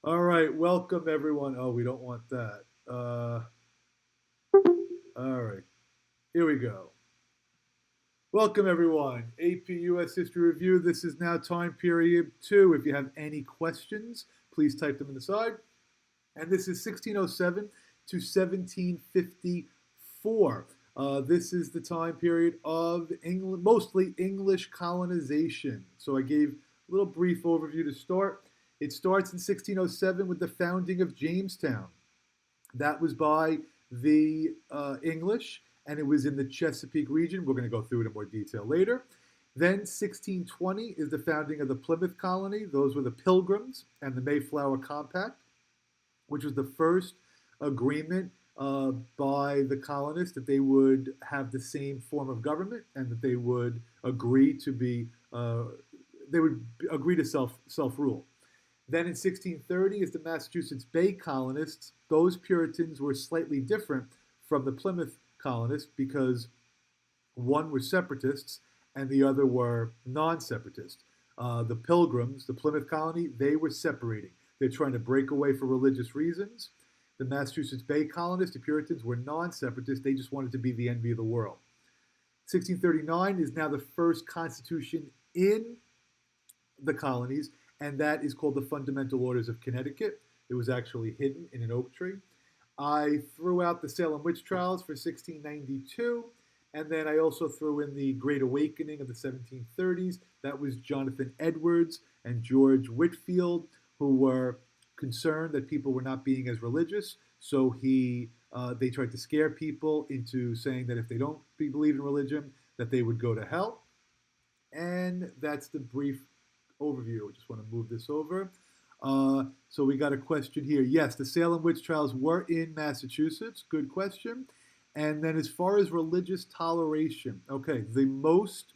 All right, welcome everyone. Oh, we don't want that. All right, here we go. Welcome everyone. APUS History Review. This is now time period 2. If you have any questions, please type them in the side. And this is 1607 to 1754. This is the time period of England, mostly English colonization. So I gave a little brief overview to start. It starts in 1607 with the founding of Jamestown. That was by the English, and it was in the Chesapeake region. We're going to go through it in more detail later. Then 1620 is the founding of the Plymouth colony. Those were the Pilgrims and the Mayflower Compact, which was the first agreement by the colonists that they would have the same form of government and that they would agree to be self rule. Then in 1630 is the Massachusetts Bay colonists. Those Puritans were slightly different from the Plymouth colonists because one were separatists and the other were non-separatists. The Pilgrims, the Plymouth colony, they were separating. They're trying to break away for religious reasons. The Massachusetts Bay colonists, the Puritans, were non-separatists. They just wanted to be the envy of the world. 1639 is now the first constitution in the colonies, and that is called the Fundamental Orders of Connecticut. It was actually hidden in an oak tree. I threw out the Salem witch trials for 1692, and then I also threw in the Great Awakening of the 1730s. That was Jonathan Edwards and George Whitefield, who were concerned that people were not being as religious. So they tried to scare people into saying that if they don't believe in religion, that they would go to hell. And that's the brief overview. I just want to move this over. So we got a question here. Yes, the Salem witch trials were in Massachusetts. Good question. And then as far as religious toleration, okay, the most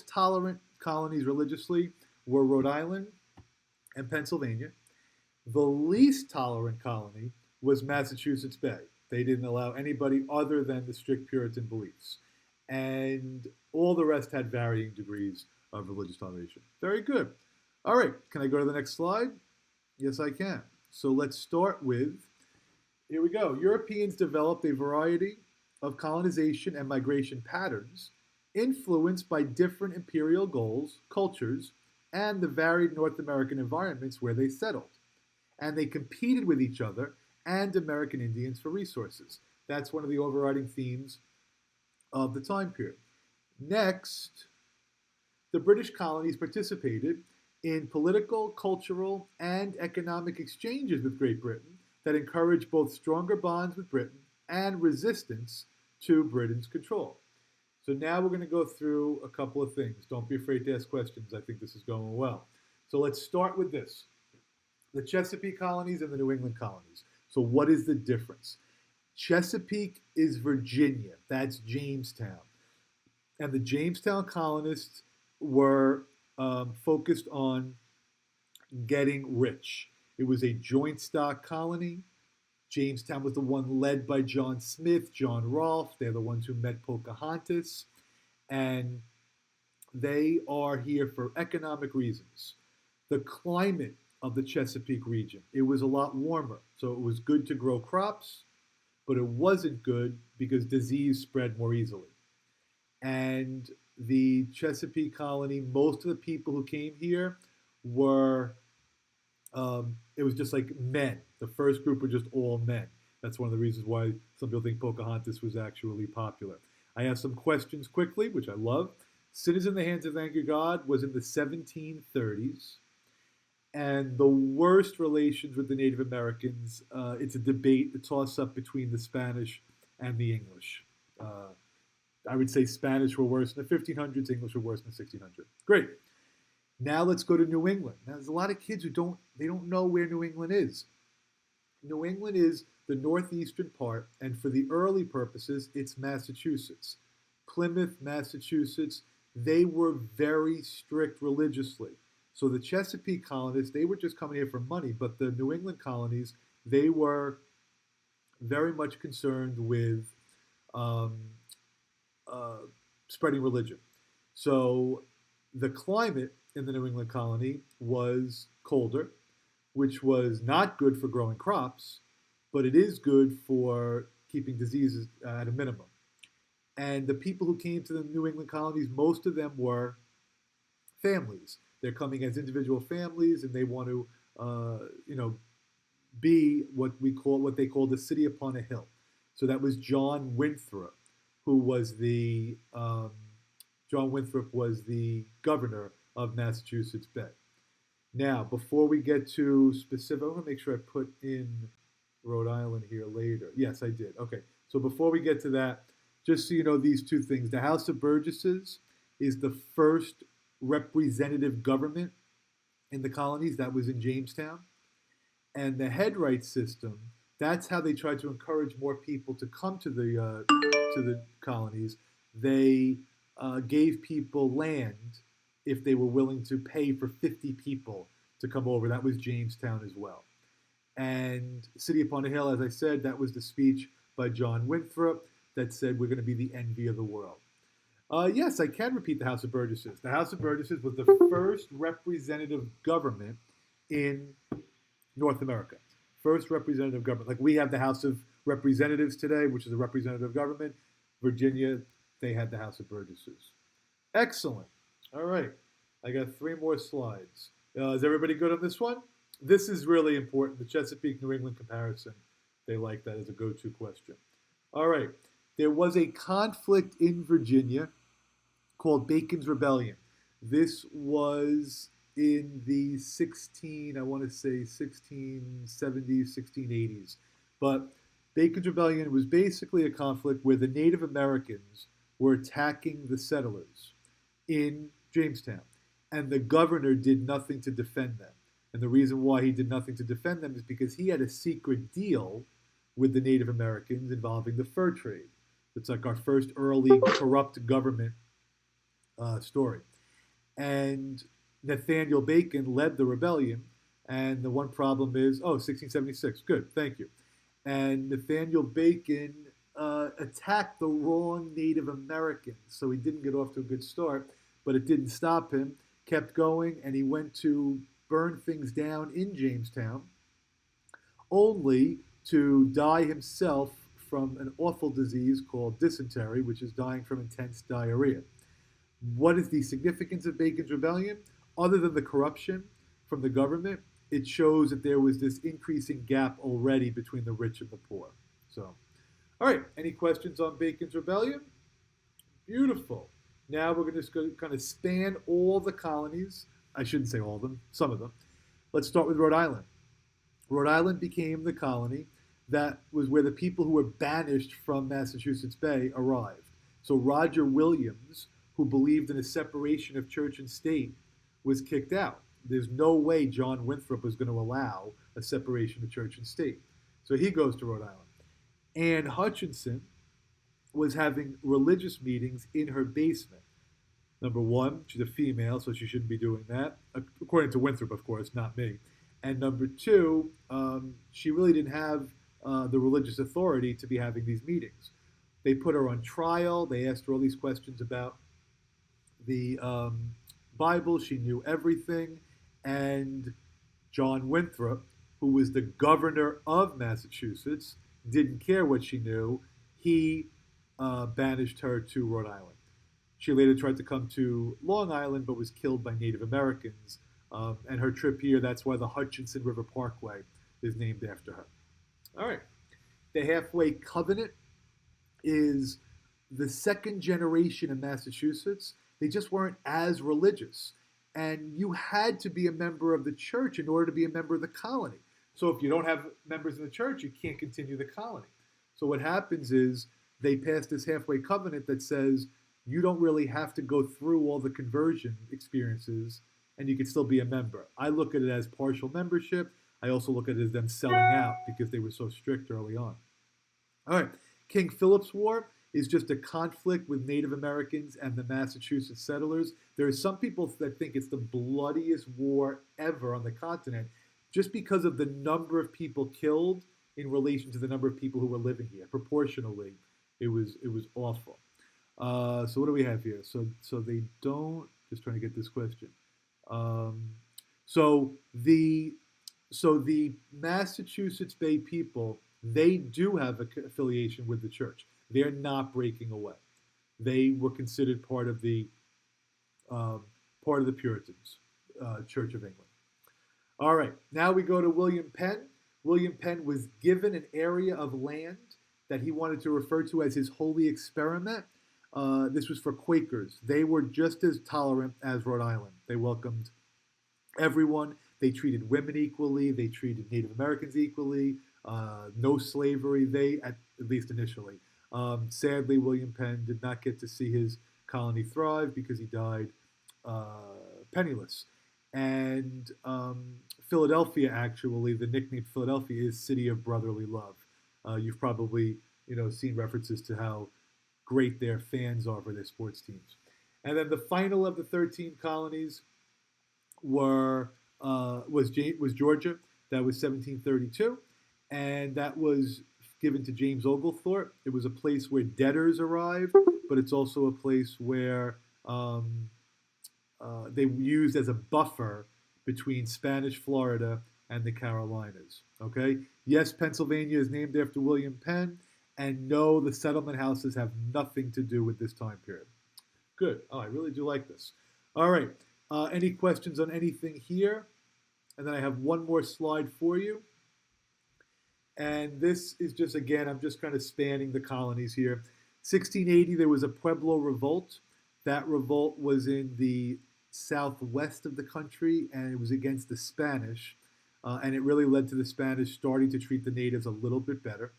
tolerant colonies religiously were Rhode Island and Pennsylvania. The least tolerant colony was Massachusetts Bay. They didn't allow anybody other than the strict Puritan beliefs. And all the rest had varying degrees of religious toleration. Very good. All right, can I go to the next slide? Yes, I can. So let's start with, here we go. Europeans developed a variety of colonization and migration patterns influenced by different imperial goals, cultures, and the varied North American environments where they settled. And they competed with each other and American Indians for resources. That's one of the overriding themes of the time period. Next, the British colonies participated in political, cultural, and economic exchanges with Great Britain that encouraged both stronger bonds with Britain and resistance to Britain's control. So now we're going to go through a couple of things. Don't be afraid to ask questions. I think this is going well. So let's start with this. The Chesapeake colonies and the New England colonies. So what is the difference? Chesapeake is Virginia. That's Jamestown. And the Jamestown colonists were focused on getting rich. It was a joint stock colony. Jamestown was the one led by John Smith, John Rolfe. They're the ones who met Pocahontas. And they are here for economic reasons. The climate of the Chesapeake region, it was a lot warmer. So it was good to grow crops, but it wasn't good because disease spread more easily. And the Chesapeake colony, most of the people who came here were, it was just like men. The first group were just all men. That's one of the reasons why some people think Pocahontas was actually popular. I have some questions quickly, which I love. Sin is in the Hands of Angry God was in the 1730s. And the worst relations with the Native Americans, it's a debate, a toss up between the Spanish and the English. I would say Spanish were worse in the 1500s, English were worse in the 1600s. Great. Now let's go to New England. Now there's a lot of kids who don't know where New England is. New England is the northeastern part, and for the early purposes, it's Massachusetts. Plymouth, Massachusetts, they were very strict religiously. So the Chesapeake colonists, they were just coming here for money, but the New England colonies, they were very much concerned with um, uh, spreading religion. So the climate in the New England colony was colder, which was not good for growing crops, but it is good for keeping diseases at a minimum. And the people who came to the New England colonies, most of them were families. They're coming as individual families, and they want to, be what they call the city upon a hill. So that was John Winthrop, who was the John Winthrop was the governor of Massachusetts Bay. Now, before we get to specific, I want to make sure I put in Rhode Island here later. Yes, I did. Okay. So before we get to that, just so you know these two things, the House of Burgesses is the first representative government in the colonies. That was in Jamestown. And the headright system, that's how they tried to encourage more people to come to the colonies. They gave people land if they were willing to pay for 50 people to come over. That was Jamestown as well. And City Upon a Hill, as I said, that was the speech by John Winthrop that said we're going to be the envy of the world. Yes, I can repeat the House of Burgesses. The House of Burgesses was the first representative government in North America. First representative government. Like we have the House of Representatives today, which is a representative government. Virginia, they had the House of Burgesses. Excellent. All right. I got 3 more slides. Is everybody good on this one? This is really important. The Chesapeake New England comparison. They like that as a go-to question. All right. There was a conflict in Virginia called Bacon's Rebellion. This was in the 1670s, 1680s. But Bacon's Rebellion was basically a conflict where the Native Americans were attacking the settlers in Jamestown. And the governor did nothing to defend them. And the reason why he did nothing to defend them is because he had a secret deal with the Native Americans involving the fur trade. It's like our first early corrupt government story. And Nathaniel Bacon led the rebellion. And the one problem is, 1676, good, thank you. And Nathaniel Bacon attacked the wrong Native Americans. So he didn't get off to a good start, but it didn't stop him. Kept going, and he went to burn things down in Jamestown, only to die himself from an awful disease called dysentery, which is dying from intense diarrhea. What is the significance of Bacon's Rebellion? Other than the corruption from the government, it shows that there was this increasing gap already between the rich and the poor. So, all right, any questions on Bacon's Rebellion? Beautiful. Now we're going to just go kind of span all the colonies. I shouldn't say all of them, some of them. Let's start with Rhode Island. Rhode Island became the colony that was where the people who were banished from Massachusetts Bay arrived. So Roger Williams, who believed in a separation of church and state, was kicked out. There's no way John Winthrop was going to allow a separation of church and state. So he goes to Rhode Island. Anne Hutchinson was having religious meetings in her basement. Number one, she's a female, so she shouldn't be doing that. According to Winthrop, of course, not me. And number two, she really didn't have the religious authority to be having these meetings. They put her on trial. They asked her all these questions about the Bible. She knew everything. And John Winthrop, who was the governor of Massachusetts, didn't care what she knew. He banished her to Rhode Island. She later tried to come to Long Island, but was killed by Native Americans. And her trip here, that's why the Hutchinson River Parkway is named after her. All right. The Halfway Covenant is the second generation in Massachusetts. They just weren't as religious. And you had to be a member of the church in order to be a member of the colony. So if you don't have members in the church, you can't continue the colony. So what happens is they passed this halfway covenant that says you don't really have to go through all the conversion experiences and you can still be a member. I look at it as partial membership. I also look at it as them selling out because they were so strict early on. All right, King Philip's War is just a conflict with Native Americans and the Massachusetts settlers. There are some people that think it's the bloodiest war ever on the continent just because of the number of people killed in relation to the number of people who were living here. Proportionally, it was awful. So what do we have here? So they don't, just trying to get this question. So the So the Massachusetts Bay people, they do have an affiliation with the church. They're not breaking away. They were considered um, part of the Puritans, Church of England. All right, now we go to William Penn. William Penn was given an area of land that he wanted to refer to as his holy experiment. This was for Quakers. They were just as tolerant as Rhode Island. They welcomed everyone. They treated women equally. They treated Native Americans equally. No slavery. At least initially. Sadly, William Penn did not get to see his colony thrive because he died penniless. And Philadelphia, actually, the nickname Philadelphia is City of Brotherly Love. You've probably seen references to how great their fans are for their sports teams. And then the final of the 13 colonies was Georgia. That was 1732, and that was given to James Oglethorpe. It was a place where debtors arrived, but it's also a place where they used as a buffer between Spanish Florida and the Carolinas. Okay. Yes, Pennsylvania is named after William Penn, and no, the settlement houses have nothing to do with this time period. Good. Oh, I really do like this. All right. Any questions on anything here? And then I have one more slide for you. And this is just, again, I'm just kind of spanning the colonies here. 1680, there was a Pueblo revolt. That revolt was in the southwest of the country, and it was against the Spanish. And it really led to the Spanish starting to treat the natives a little bit better.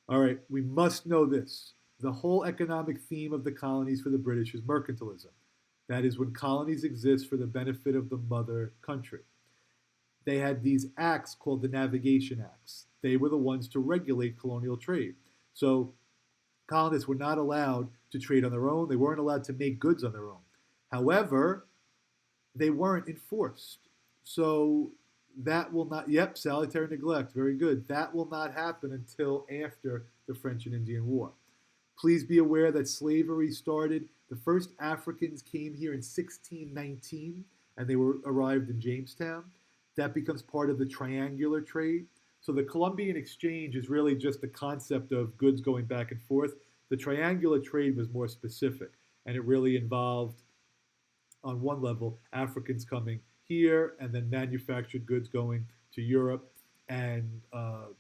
All right, we must know this. The whole economic theme of the colonies for the British is mercantilism. That is when colonies exist for the benefit of the mother country. They had these acts called the Navigation Acts. They were the ones to regulate colonial trade. So colonists were not allowed to trade on their own. They weren't allowed to make goods on their own. However, they weren't enforced. So that will not, yep, salutary neglect, very good. That will not happen until after the French and Indian War. Please be aware that slavery started, the first Africans came here in 1619, and they arrived in Jamestown. That becomes part of the triangular trade. So the Columbian exchange is really just the concept of goods going back and forth. The triangular trade was more specific, and it really involved, on one level, Africans coming here, and then manufactured goods going to Europe, and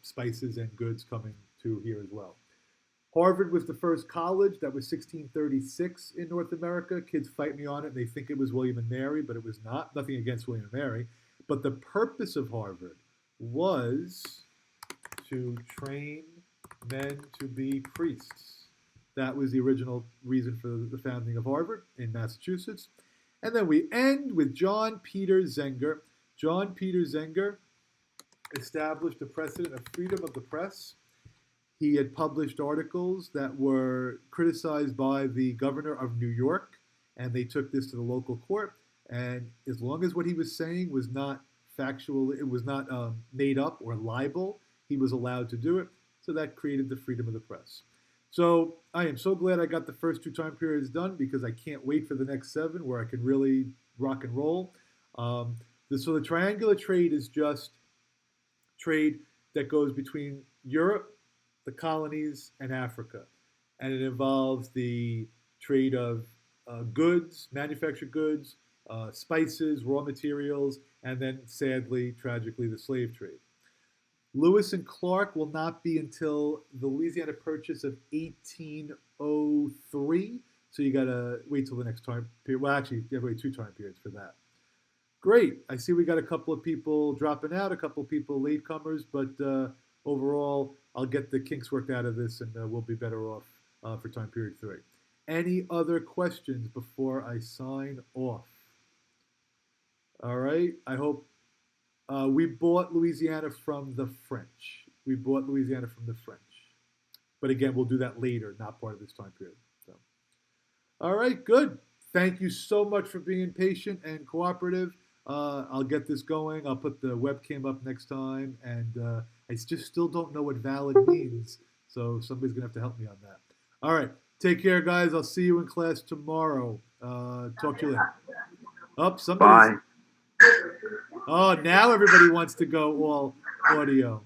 spices and goods coming to here as well. Harvard was the first college. That was 1636 in North America. Kids fight me on it. They think it was William and Mary, but it was not. Nothing against William and Mary. But the purpose of Harvard was to train men to be priests. That was the original reason for the founding of Harvard in Massachusetts. And then we end with John Peter Zenger. John Peter Zenger established a precedent of freedom of the press. He had published articles that were criticized by the governor of New York, and they took this to the local court. And as long as what he was saying was not factual, it was not made up or libel, he was allowed to do it. So that created the freedom of the press. So I am so glad I got the first two time periods done, because I can't wait for the next 7 where I can really rock and roll. So the triangular trade is just trade that goes between Europe, the colonies, and Africa. And it involves the trade of goods, manufactured goods, spices, raw materials, and then, sadly, tragically, the slave trade. Lewis and Clark will not be until the Louisiana Purchase of 1803. So you got to wait till the next time period. Well, actually, you have to wait 2 time periods for that. Great. I see we got a couple of people dropping out, a couple of people latecomers, but overall, I'll get the kinks worked out of this, and we'll be better off for time period 3. Any other questions before I sign off? All right. I hope we bought Louisiana from the French. We bought Louisiana from the French. But again, we'll do that later, not part of this time period. So, all right, good. Thank you so much for being patient and cooperative. I'll get this going. I'll put the webcam up next time. And I just still don't know what valid means. So somebody's going to have to help me on that. All right. Take care, guys. I'll see you in class tomorrow. Talk to you later. Somebody's... Bye. Oh, now everybody wants to go all audio.